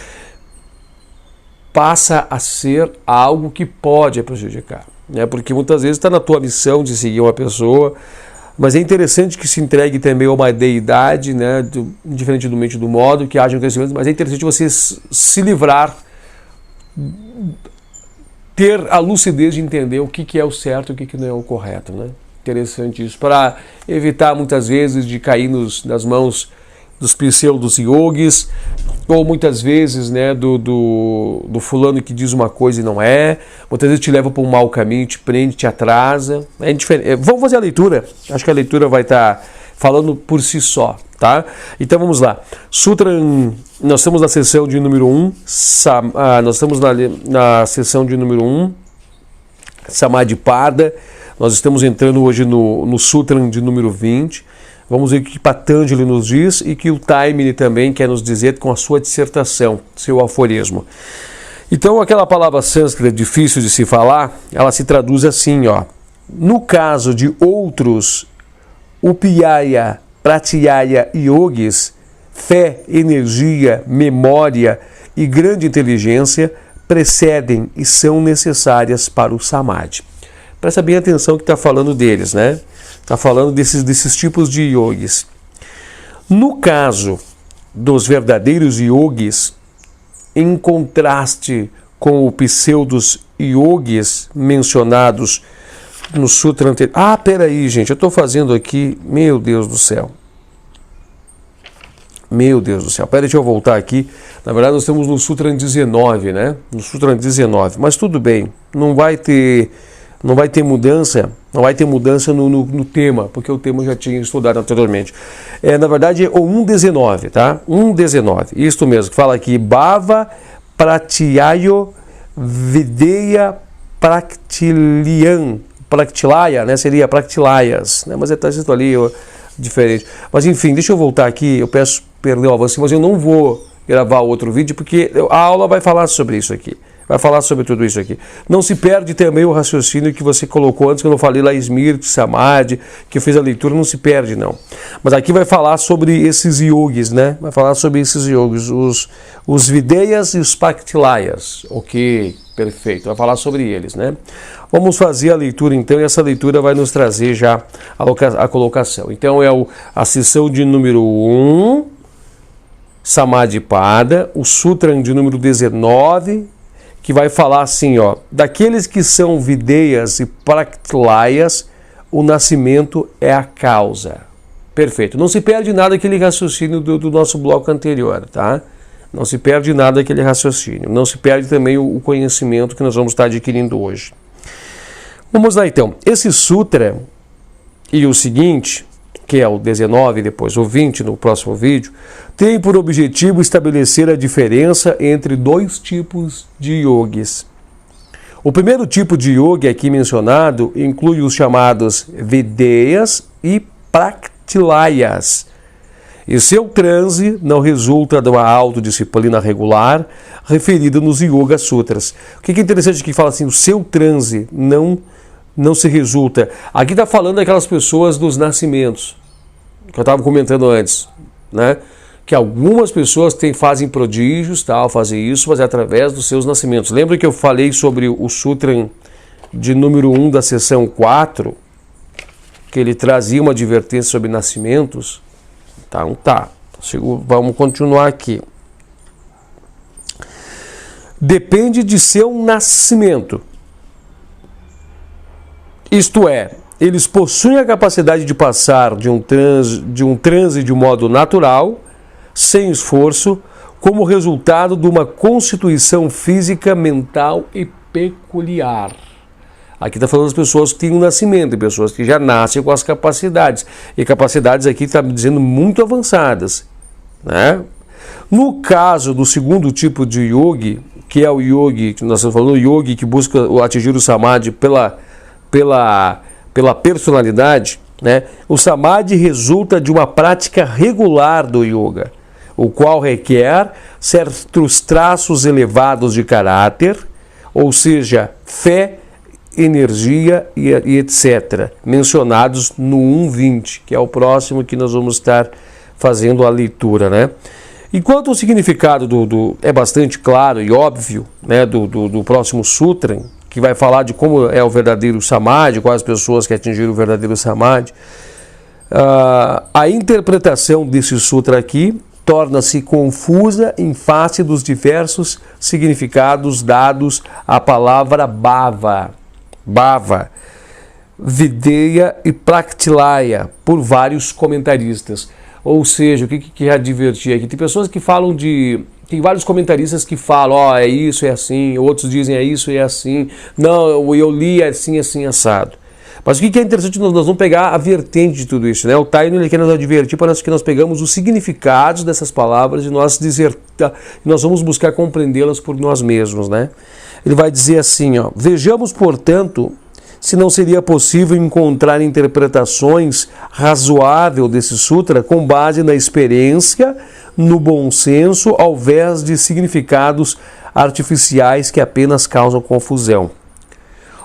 Passa a ser algo que pode prejudicar, né? Porque muitas vezes está na tua missão de seguir uma pessoa, mas é interessante que se entregue também a uma deidade, né, diferentemente do modo, que haja um crescimento, mas é interessante você se livrar, ter a lucidez de entender o que é o certo e o que não é o correto, né? Interessante isso, para evitar muitas vezes de cair nas mãos dos pseudos yogis, ou muitas vezes, né, do fulano que diz uma coisa e não é, muitas vezes te leva para um mau caminho, te prende, te atrasa. É diferente. Vamos fazer a leitura, acho que a leitura vai estar falando por si só, tá? Então vamos lá. Sutra, nós estamos na sessão de número 1, nós estamos na sessão de número 1, Samadhipada, nós estamos entrando hoje no Sutra de número 20, vamos ver o que Patanjali nos diz e que o Taimini também quer nos dizer com a sua dissertação, seu aforismo. Então aquela palavra sânscrita difícil de se falar, ela se traduz assim, ó. No caso de outros upayaya, pratyaya e yogis, fé, energia, memória e grande inteligência precedem e são necessárias para o Samadhi. Presta bem atenção que está falando deles, né? Está falando desses tipos de yogis. No caso dos verdadeiros yogis, em contraste com os pseudos yogis mencionados no sutra anterior. Peraí, gente, eu estou fazendo aqui, meu Deus do céu. Meu Deus do céu, deixa eu voltar aqui. Na verdade, nós estamos no Sutra 19, né? No Sutra 19, mas tudo bem, não vai ter mudança, no tema, porque o tema eu já tinha estudado anteriormente. Na verdade, é o 1.19, tá? 1.19, isto mesmo, que fala aqui, Bhava Pratyayo Videya Praktilaya, né? Seria Praktilayas, né? Mas está escrito ali diferente. Mas enfim, deixa eu voltar aqui, eu peço perdão a você, mas eu não vou gravar outro vídeo, porque a aula vai falar sobre isso aqui. Vai falar sobre tudo isso aqui. Não se perde também o raciocínio que você colocou antes, quando eu falei lá Smriti, Samadhi, que eu fiz a leitura, não se perde não. Mas aqui vai falar sobre esses yogis, né? Vai falar sobre esses yogis, os Videyas e os Praktilayas. Ok, perfeito. Vai falar sobre eles, né? Vamos fazer a leitura então, e essa leitura vai nos trazer já a colocação. Então é a sessão de número 1, Samadhipada, o Sutra de número 19, que vai falar assim, ó, daqueles que são Videyas e Praktilayas, o nascimento é a causa. Perfeito. Não se perde nada aquele raciocínio do nosso bloco anterior, tá? Não se perde nada aquele raciocínio. Não se perde também o conhecimento que nós vamos estar adquirindo hoje. Vamos lá então. Esse sutra e o seguinte, que é o 19 e depois o 20 no próximo vídeo, tem por objetivo estabelecer a diferença entre dois tipos de yogis. O primeiro tipo de yogi aqui mencionado inclui os chamados Videyas e Praktilayas. E seu transe não resulta de uma autodisciplina regular referida nos Yoga Sutras. O que é interessante aqui, fala assim, o seu transe não se resulta. Aqui está falando daquelas pessoas dos nascimentos, que eu estava comentando antes, né? Que algumas pessoas fazem prodígios, tal, fazem isso, mas é através dos seus nascimentos. Lembra que eu falei sobre o Sutra de número 1 da seção 4, que ele trazia uma advertência sobre nascimentos? Então tá, vamos continuar aqui. Depende de seu nascimento. Isto é, eles possuem a capacidade de passar de um transe de modo natural, sem esforço, como resultado de uma constituição física, mental e peculiar. Aqui está falando das pessoas que têm um nascimento, de pessoas que já nascem com as capacidades. E capacidades aqui está me dizendo muito avançadas, né? No caso do segundo tipo de yogi, que é o yogi, que nós estamos falando, o yogi que busca atingir o samadhi pela personalidade, né? O samadhi resulta de uma prática regular do yoga, o qual requer certos traços elevados de caráter, ou seja, fé, energia e etc., mencionados no 1.20, que é o próximo que nós vamos estar fazendo a leitura, né? Enquanto o significado é bastante claro e óbvio, né, do próximo sutra, que vai falar de como é o verdadeiro samadhi, quais as pessoas que atingiram o verdadeiro samadhi, a interpretação desse sutra aqui torna-se confusa em face dos diversos significados dados à palavra bhava, Videya e Praktilaya por vários comentaristas. Ou seja, o que advertir aqui? Tem pessoas que falam tem vários comentaristas que falam, é isso, é assim, outros dizem é isso, é assim, não, eu li assim, assim, assado. Mas o que é interessante, nós vamos pegar a vertente de tudo isso, né? O Taino, ele quer nos advertir para que nós pegamos os significados dessas palavras e nós vamos buscar compreendê-las por nós mesmos, né? Ele vai dizer assim, ó, vejamos, portanto, se não seria possível encontrar interpretações razoáveis desse sutra com base na experiência, no bom senso, ao invés de significados artificiais que apenas causam confusão.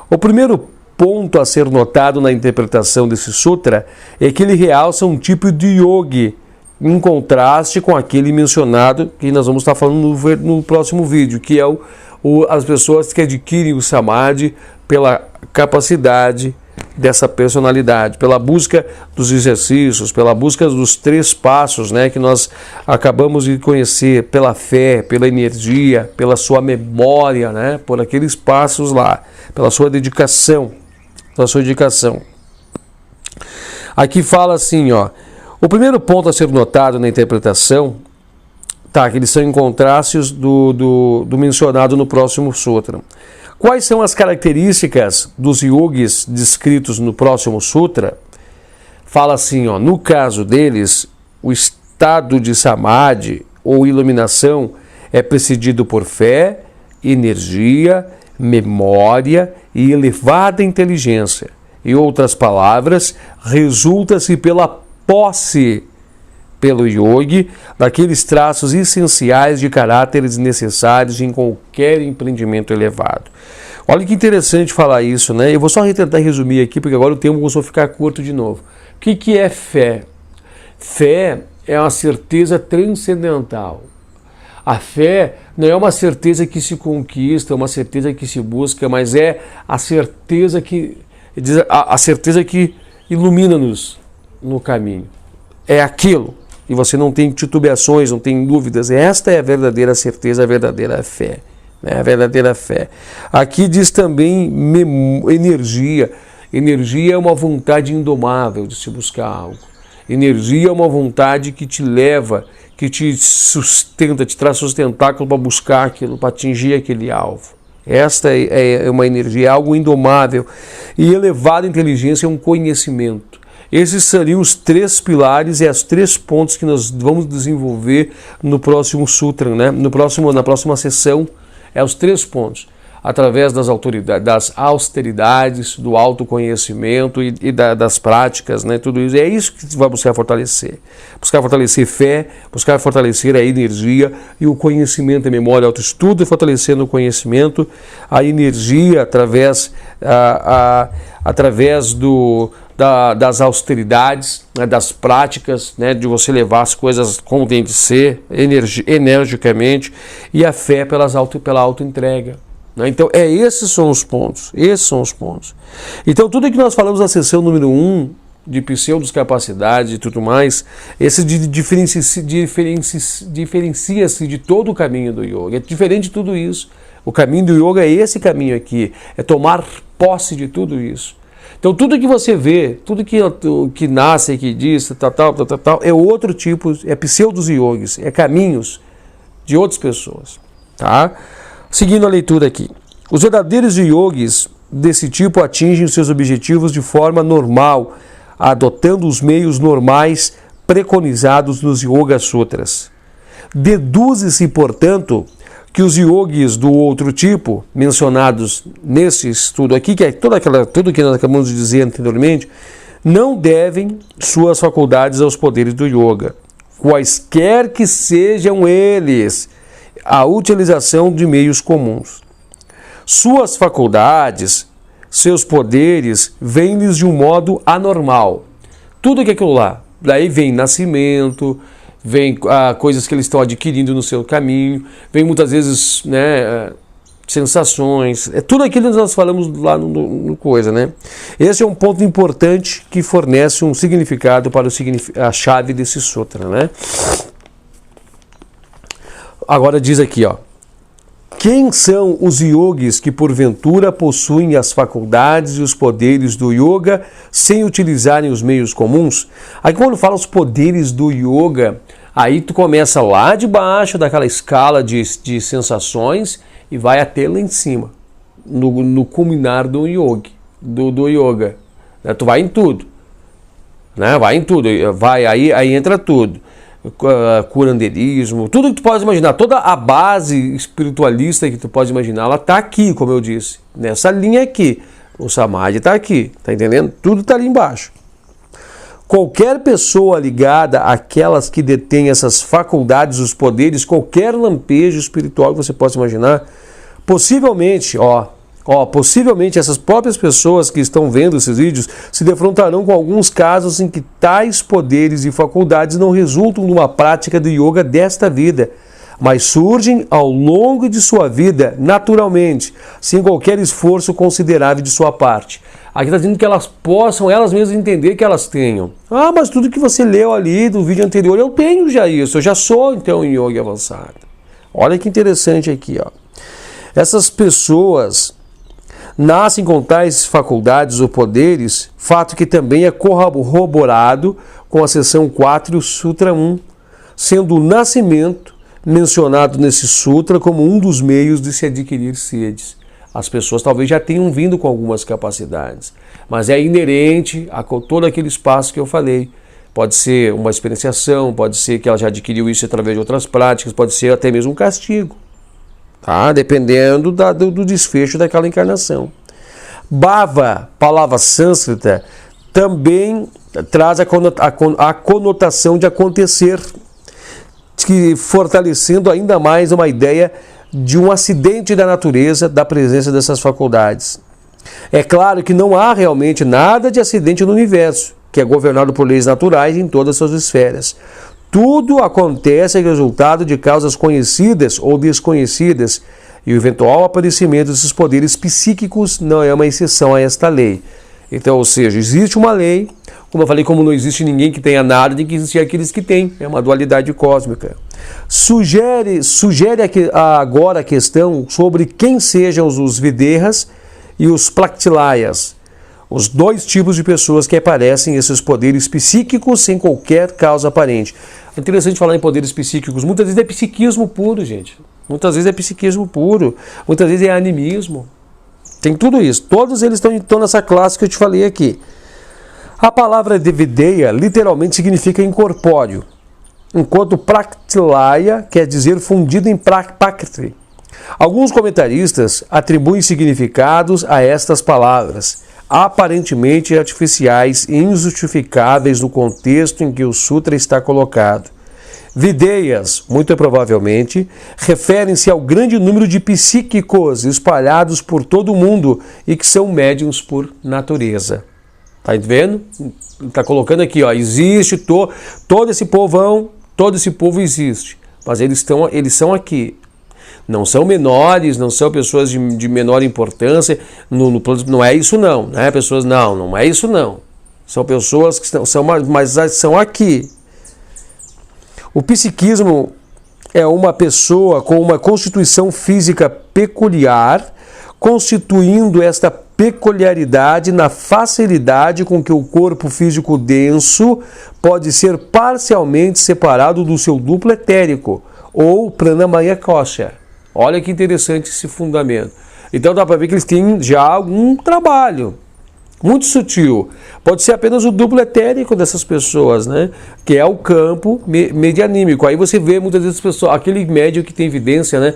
O primeiro ponto a ser notado na interpretação desse sutra é que ele realça um tipo de yogi, em contraste com aquele mencionado, que nós vamos estar falando no próximo vídeo, que é as pessoas que adquirem o samadhi pela capacidade dessa personalidade, pela busca dos exercícios, pela busca dos 3 passos, né, que nós acabamos de conhecer, pela fé, pela energia, pela sua memória, né, por aqueles passos lá, pela sua dedicação, Aqui fala assim, ó, o primeiro ponto a ser notado na interpretação, que eles são em contrastes do mencionado no próximo sutra. Quais são as características dos yogis descritos no próximo sutra? Fala assim, ó, no caso deles, o estado de samadhi ou iluminação é precedido por fé, energia, memória e elevada inteligência. Em outras palavras, resulta-se pela posse pelo yogi, daqueles traços essenciais de caráteres necessários em qualquer empreendimento elevado. Olha que interessante falar isso, né? Eu vou só tentar resumir aqui, porque agora o tempo começou a ficar curto de novo. O que é fé? Fé é uma certeza transcendental. A fé não é uma certeza que se conquista, uma certeza que se busca, mas é a certeza que ilumina-nos no caminho. É aquilo. E você não tem titubeações, não tem dúvidas. Esta é a verdadeira certeza, a verdadeira fé. Né? A verdadeira fé. Aqui diz também energia. Energia é uma vontade indomável de se buscar algo. Energia é uma vontade que te leva, que te sustenta, te traz sustentáculo para buscar aquilo, para atingir aquele alvo. Esta é uma energia, algo indomável. E elevada inteligência é um conhecimento. Esses seriam os 3 pilares e os 3 pontos que nós vamos desenvolver no próximo sutra, né? Na próxima sessão, os 3 pontos. Através das austeridades, do autoconhecimento e das práticas, né? Tudo isso. É isso que vai buscar fortalecer. Buscar fortalecer fé, buscar fortalecer a energia e o conhecimento, a memória, o autoestudo, fortalecendo o conhecimento, a energia através das austeridades, né? Das práticas, né? De você levar as coisas como tem de ser, energicamente, e a fé pela autoentrega. Então, esses são os pontos. Então, tudo que nós falamos na sessão número 1, de pseudos-capacidades e tudo mais, esse diferencia-se de todo o caminho do yoga. É diferente de tudo isso. O caminho do yoga é esse caminho aqui, é tomar posse de tudo isso. Então, tudo que você vê, tudo que nasce, que diz, tal, é outro tipo, é pseudos-yogis, é caminhos de outras pessoas, tá? Seguindo a leitura aqui. Os verdadeiros yogis desse tipo atingem os seus objetivos de forma normal, adotando os meios normais preconizados nos Yoga Sutras. Deduz-se, portanto, que os yogis do outro tipo, mencionados nesse estudo aqui, que é tudo que nós acabamos de dizer anteriormente, não devem suas faculdades aos poderes do yoga, quaisquer que sejam eles, a utilização de meios comuns. Suas faculdades, seus poderes, vêm-lhes de um modo anormal. Tudo que é aquilo lá. Daí vem nascimento, vem coisas que eles estão adquirindo no seu caminho, vem muitas vezes, né, sensações, é tudo aquilo que nós falamos lá no coisa, né? Esse é um ponto importante que fornece um significado para a chave desse sutra, né? Agora diz aqui, ó. Quem são os yogis que porventura possuem as faculdades e os poderes do yoga sem utilizarem os meios comuns? Aí quando fala os poderes do yoga, aí tu começa lá de baixo daquela escala de sensações e vai até lá em cima, no culminar do yoga, do yoga. Tu vai em tudo, né? Vai em tudo, aí entra tudo. Curandeirismo, tudo que tu pode imaginar, toda a base espiritualista que tu pode imaginar, ela está aqui, como eu disse, nessa linha aqui. O Samadhi está aqui, tá entendendo? Tudo está ali embaixo. Qualquer pessoa ligada àquelas que detêm essas faculdades, os poderes, qualquer lampejo espiritual que você possa imaginar, possivelmente, possivelmente essas próprias pessoas que estão vendo esses vídeos se defrontarão com alguns casos em que tais poderes e faculdades não resultam de uma prática de yoga desta vida, mas surgem ao longo de sua vida naturalmente, sem qualquer esforço considerável de sua parte. Aqui está dizendo que elas possam, elas mesmas entender que elas tenham. Mas tudo que você leu ali do vídeo anterior, eu tenho já isso, eu já sou então em yoga avançado. Olha que interessante aqui, ó. Essas pessoas nascem com tais faculdades ou poderes, fato que também é corroborado com a seção 4 e o Sutra 1, sendo o nascimento mencionado nesse Sutra como um dos meios de se adquirir sedes. As pessoas talvez já tenham vindo com algumas capacidades, mas é inerente a todo aquele espaço que eu falei. Pode ser uma experienciação, pode ser que ela já adquiriu isso através de outras práticas, pode ser até mesmo um castigo. Tá? Dependendo do desfecho daquela encarnação. Bhava, palavra sânscrita, também traz a conotação de acontecer, que fortalecendo ainda mais uma ideia de um acidente da natureza da presença dessas faculdades. É claro que não há realmente nada de acidente no universo, que é governado por leis naturais em todas as suas esferas. Tudo acontece em resultado de causas conhecidas ou desconhecidas, e o eventual aparecimento desses poderes psíquicos não é uma exceção a esta lei. Então, ou seja, existe uma lei, como eu falei, como não existe ninguém que tenha nada, tem que existir aqueles que têm. É uma dualidade cósmica. Sugere agora a questão sobre quem sejam os Videhas e os Praktilayas, os dois tipos de pessoas que aparecem esses poderes psíquicos sem qualquer causa aparente. É interessante falar em poderes psíquicos. Muitas vezes é psiquismo puro, gente. Muitas vezes é psiquismo puro. Muitas vezes é animismo. Tem tudo isso. Todos eles estão nessa classe que eu te falei aqui. A palavra Videha literalmente significa incorpóreo, enquanto Praktilaya quer dizer fundido em Prakti. Alguns comentaristas atribuem significados a estas palavras, aparentemente artificiais e injustificáveis no contexto em que o sutra está colocado. Videyas, muito provavelmente, referem-se ao grande número de psíquicos espalhados por todo o mundo e que são médiuns por natureza. Tá vendo? Está colocando aqui, ó, existe todo esse povão, todo esse povo existe, mas eles são aqui. Não são menores, não são pessoas de menor importância, não é isso não, né? Pessoas, não é isso não. São pessoas que são aqui. O psiquismo é uma pessoa com uma constituição física peculiar, constituindo esta peculiaridade na facilidade com que o corpo físico denso pode ser parcialmente separado do seu duplo etérico, ou pranamaya kosha. Olha que interessante esse fundamento. Então dá para ver que eles têm já algum trabalho muito sutil. Pode ser apenas o duplo etérico dessas pessoas, né? Que é o campo medianímico. Aí você vê muitas vezes as pessoas, aquele médium que tem evidência, né?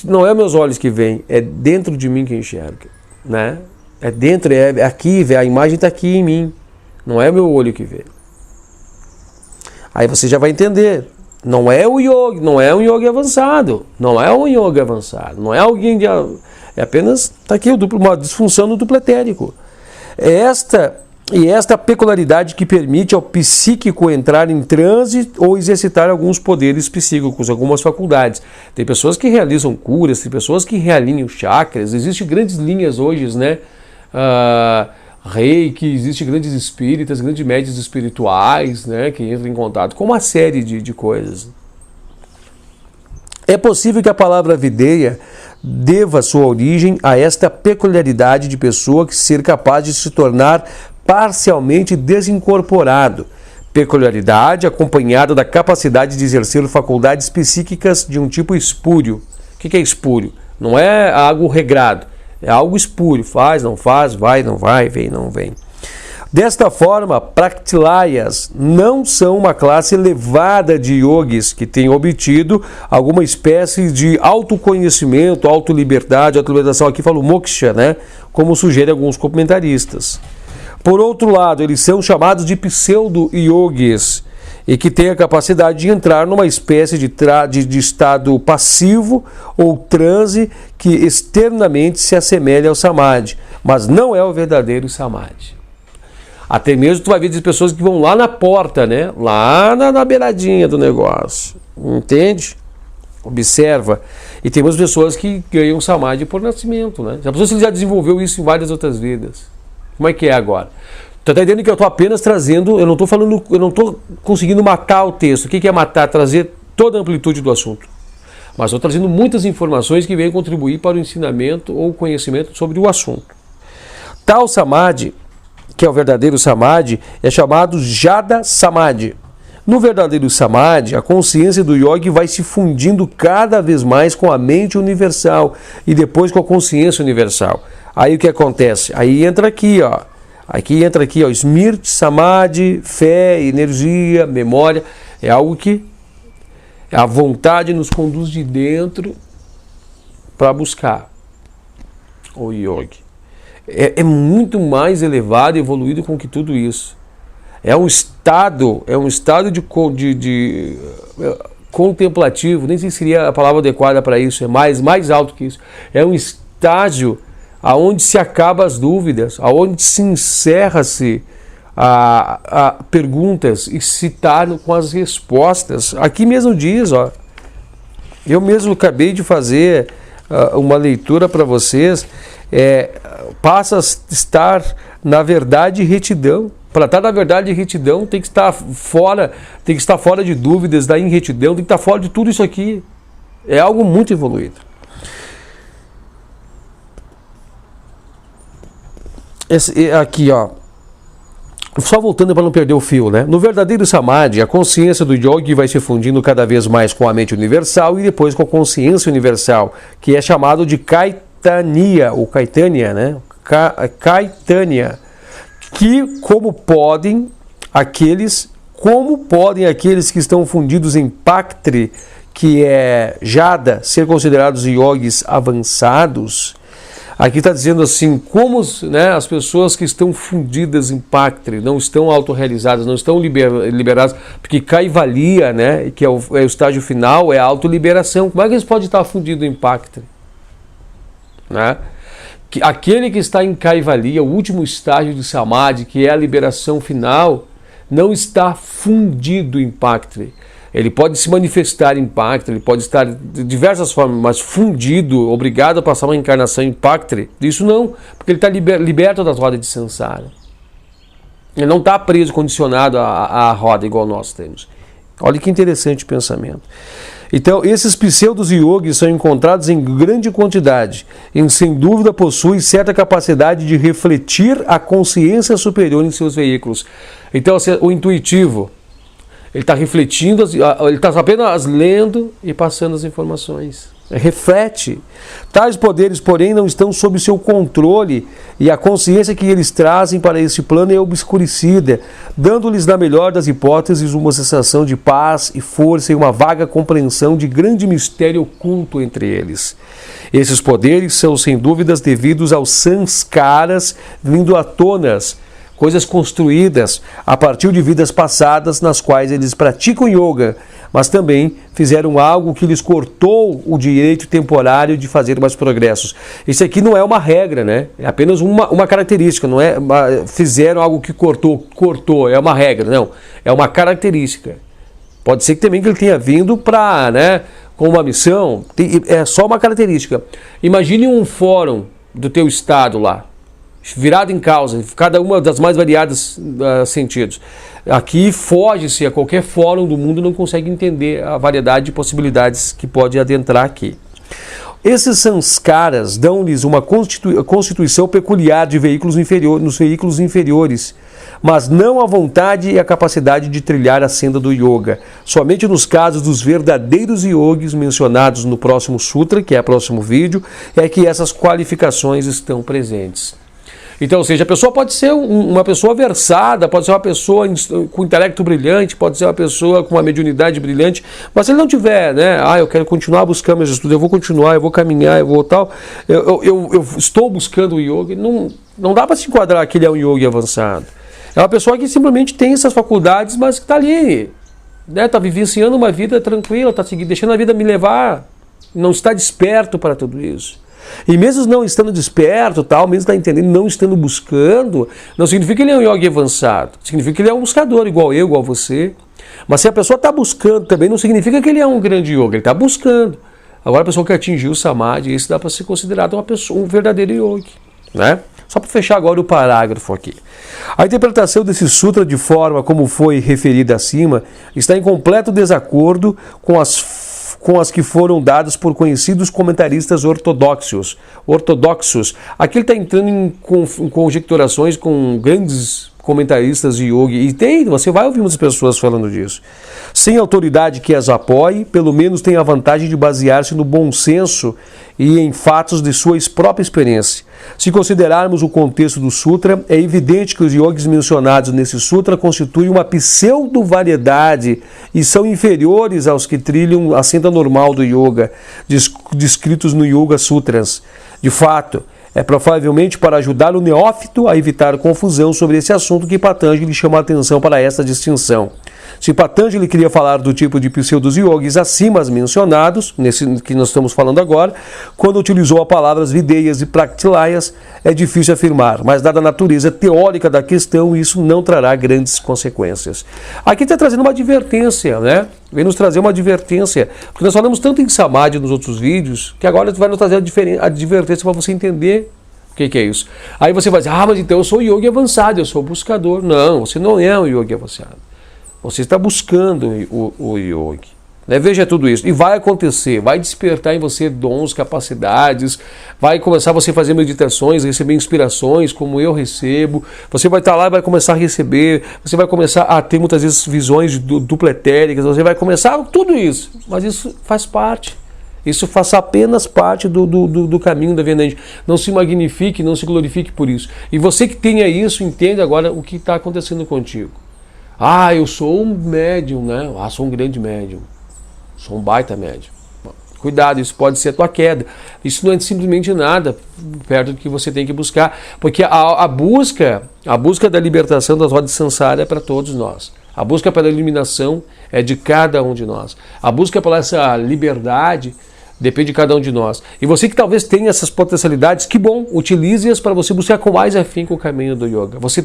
Não é meus olhos que veem, é dentro de mim que enxerga, né? É dentro, é aqui, a imagem está aqui em mim. Não é meu olho que vê. Aí você já vai entender. Não é o yogi, não é um yogi avançado. Não é um yogi avançado. Não é alguém de... É apenas, está aqui uma disfunção do duplo etérico. Esta peculiaridade que permite ao psíquico entrar em transe ou exercitar alguns poderes psíquicos, algumas faculdades. Tem pessoas que realizam curas, tem pessoas que realinham chakras. Existem grandes linhas hoje, né? Reiki, existem grandes espíritas, grandes médios espirituais, né? Que entram em contato com uma série de coisas. É possível que a palavra Videha deva sua origem a esta peculiaridade de pessoa que ser capaz de se tornar parcialmente desincorporado. Peculiaridade acompanhada da capacidade de exercer faculdades psíquicas de um tipo espúrio. O que é espúrio? Não é algo regrado, é algo espúrio. Faz, não faz, vai, não vai, vem, não vem. Desta forma, Praktilayas não são uma classe elevada de yogis que tenham obtido alguma espécie de autoconhecimento, autoliberdade, autolibertação. Aqui fala o moksha, né? Como sugerem alguns comentaristas. Por outro lado, eles são chamados de pseudo-yogis e que têm a capacidade de entrar numa espécie de estado passivo ou transe que externamente se assemelha ao samadhi, mas não é o verdadeiro samadhi. Até mesmo tu vai ver de pessoas que vão lá na porta, né? Lá na beiradinha do negócio. Entende? Observa. E temos pessoas que ganham samadhi por nascimento, né? A pessoa já desenvolveu isso em várias outras vidas. Como é que é agora? Tu está entendendo que eu estou apenas trazendo, eu não estou conseguindo matar o texto. O que é matar? Trazer toda a amplitude do assunto. Mas estou trazendo muitas informações que vêm contribuir para o ensinamento ou conhecimento sobre o assunto. Tal samadhi, que é o verdadeiro samadhi, é chamado Jada Samadhi. No verdadeiro samadhi, a consciência do yogi vai se fundindo cada vez mais com a mente universal e depois com a consciência universal. Aí o que acontece? Aí entra aqui, ó. Aqui entra aqui, ó, Smriti, Samadhi, fé, energia, memória. É algo que a vontade nos conduz de dentro para buscar o yogi. É muito mais elevado e evoluído com que tudo isso. É um estado de contemplativo, nem sei se seria a palavra adequada para isso, é mais alto que isso. É um estágio aonde se acaba as dúvidas, aonde se encerra-se a perguntas e se está com as respostas. Aqui mesmo diz, ó, eu mesmo acabei de fazer uma leitura para vocês, passa a estar na verdade e retidão. Para estar na verdade e retidão tem que estar fora de dúvidas, da irretidão, tem que estar fora de tudo isso aqui. É algo muito evoluído. Aqui, ó. Só voltando para não perder o fio, né? No verdadeiro Samadhi, a consciência do yogi vai se fundindo cada vez mais com a mente universal e depois com a consciência universal, que é chamado de Caitanya, ou Caitanya, né? Caitanya. Como podem aqueles que estão fundidos em Paktri, que é Jada, ser considerados yogis avançados? Aqui está dizendo assim, como, né, as pessoas que estão fundidas em Paktri, não estão autorrealizadas, não estão liberadas, porque Kaivalya, né, que é o estágio final, é a autoliberação. Como é que eles podem estar fundidos em Paktri? Né? Aquele que está em Kaivalya, o último estágio de Samadhi, que é a liberação final, não está fundido em Paktri. Ele pode se manifestar em Paktri, ele pode estar de diversas formas, mas fundido, obrigado a passar uma encarnação em Paktri, isso não, porque ele está liberto das rodas de Sansara. Ele não está preso, condicionado à roda igual nós temos. Olha que interessante o pensamento. Então, esses pseudos-yogis são encontrados em grande quantidade e, sem dúvida, possuem certa capacidade de refletir a consciência superior em seus veículos. Então, o intuitivo, ele está refletindo, ele está apenas lendo e passando as informações. Reflete. Tais poderes, porém, não estão sob seu controle e a consciência que eles trazem para esse plano é obscurecida, dando-lhes, na melhor das hipóteses, uma sensação de paz e força e uma vaga compreensão de grande mistério oculto entre eles. Esses poderes são, sem dúvidas, devidos aos sanskaras vindo à tona, coisas construídas a partir de vidas passadas nas quais eles praticam yoga, mas também fizeram algo que lhes cortou o direito temporário de fazer mais progressos. Isso aqui não é uma regra, né? É apenas uma característica, não é? Fizeram algo que cortou, é uma regra, não. É uma característica. Pode ser que também que ele tenha vindo para, né, com uma missão, é só uma característica. Imagine um fórum do teu estado lá, virado em causa, cada uma das mais variadas sentidos. Aqui foge-se a qualquer fórum do mundo, não consegue entender a variedade de possibilidades que pode adentrar aqui. Esses sanskaras dão-lhes uma constituição peculiar de veículos nos veículos inferiores, mas não a vontade e a capacidade de trilhar a senda do yoga. Somente nos casos dos verdadeiros yogis mencionados no próximo sutra, que é o próximo vídeo, é que essas qualificações estão presentes. Então, ou seja, a pessoa pode ser uma pessoa versada, pode ser uma pessoa com intelecto brilhante, pode ser uma pessoa com uma mediunidade brilhante, mas se ele não tiver, né, eu quero continuar buscando meus estudos, eu vou continuar, eu vou caminhar, eu vou tal, eu estou buscando o yoga, não dá para se enquadrar que ele é um yogi avançado. É uma pessoa que simplesmente tem essas faculdades, mas que está ali, né, está vivenciando uma vida tranquila, está deixando a vida me levar, não está desperto para tudo isso. E mesmo não estando desperto, mesmo está entendendo, não estando buscando, não significa que ele é um yogi avançado. Significa que ele é um buscador, igual eu, igual você. Mas se a pessoa está buscando também, não significa que ele é um grande yogi, ele está buscando. Agora a pessoa que atingiu o Samadhi, isso dá para ser considerado um verdadeiro yogi, né? Só para fechar agora o parágrafo aqui. A interpretação desse sutra de forma como foi referida acima está em completo desacordo com as que foram dadas por conhecidos comentaristas ortodoxos. Aqui ele está entrando em conjecturações com grandes comentaristas de yoga, e você vai ouvir muitas pessoas falando disso. Sem autoridade que as apoie, pelo menos tem a vantagem de basear-se no bom senso e em fatos de sua própria experiência. Se considerarmos o contexto do sutra, é evidente que os yogis mencionados nesse sutra constituem uma pseudo-variedade e são inferiores aos que trilham a senda normal do yoga, descritos no Yoga Sutras. De fato, É provavelmente para ajudar o neófito a evitar confusão sobre esse assunto que Patanjali chama a atenção para essa distinção. Se Patanjali queria falar do tipo de pseudos-yogis acima mencionados, nesse que nós estamos falando agora, quando utilizou a palavras videias e praktilayas, é difícil afirmar, mas dada a natureza teórica da questão, isso não trará grandes consequências. Aqui está trazendo uma advertência, né? Vem nos trazer uma advertência, porque nós falamos tanto em Samadhi nos outros vídeos, que agora vai nos trazer a advertência para você entender o que é isso. Aí você vai dizer, mas então eu sou yogi avançado, eu sou buscador. Não, você não é um yogi avançado. Você está buscando o yogi. Né? Veja tudo isso. E vai acontecer, vai despertar em você dons, capacidades, vai começar você a fazer meditações, receber inspirações, como eu recebo. Você vai estar lá e vai começar a receber, você vai começar a ter muitas vezes visões dupletéricas, você vai começar tudo isso. Mas isso faz parte. Isso faça apenas parte do caminho da Viandante. Não se magnifique, não se glorifique por isso. E você que tenha isso, entenda agora o que está acontecendo contigo. Eu sou um médium, né? Sou um grande médium. Sou um baita médium. Cuidado, isso pode ser a tua queda. Isso não é simplesmente nada perto do que você tem que buscar. Porque a busca da libertação das rodas de samsara é para todos nós. A busca pela iluminação é de cada um de nós. A busca pela essa liberdade depende de cada um de nós. E você que talvez tenha essas potencialidades, que bom, utilize-as para você buscar com mais afinco o caminho do yoga. Você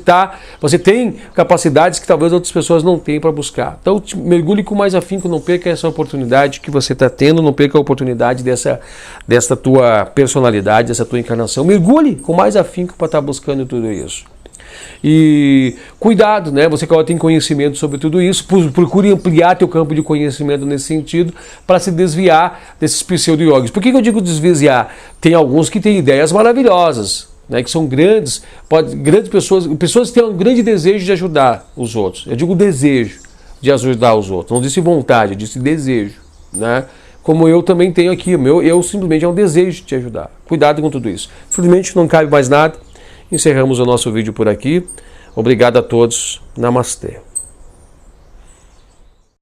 tem capacidades que talvez outras pessoas não tenham para buscar. Então mergulhe com mais afinco, não perca essa oportunidade que você está tendo, não perca a oportunidade dessa tua personalidade, dessa tua encarnação. Mergulhe com mais afinco para estar buscando tudo isso. E cuidado, né? Você que agora tem conhecimento sobre tudo isso, procure ampliar teu campo de conhecimento nesse sentido para se desviar desses pseudo-yogis. Por que eu digo desviar? Tem alguns que têm ideias maravilhosas, né? Que são grandes pessoas que têm um grande desejo de ajudar os outros. Eu digo desejo de ajudar os outros, não disse vontade, eu disse desejo, né? Como eu também tenho aqui, eu simplesmente é um desejo de te ajudar. Cuidado com tudo isso. Infelizmente não cabe mais nada. Encerramos o nosso vídeo por aqui. Obrigado a todos. Namastê.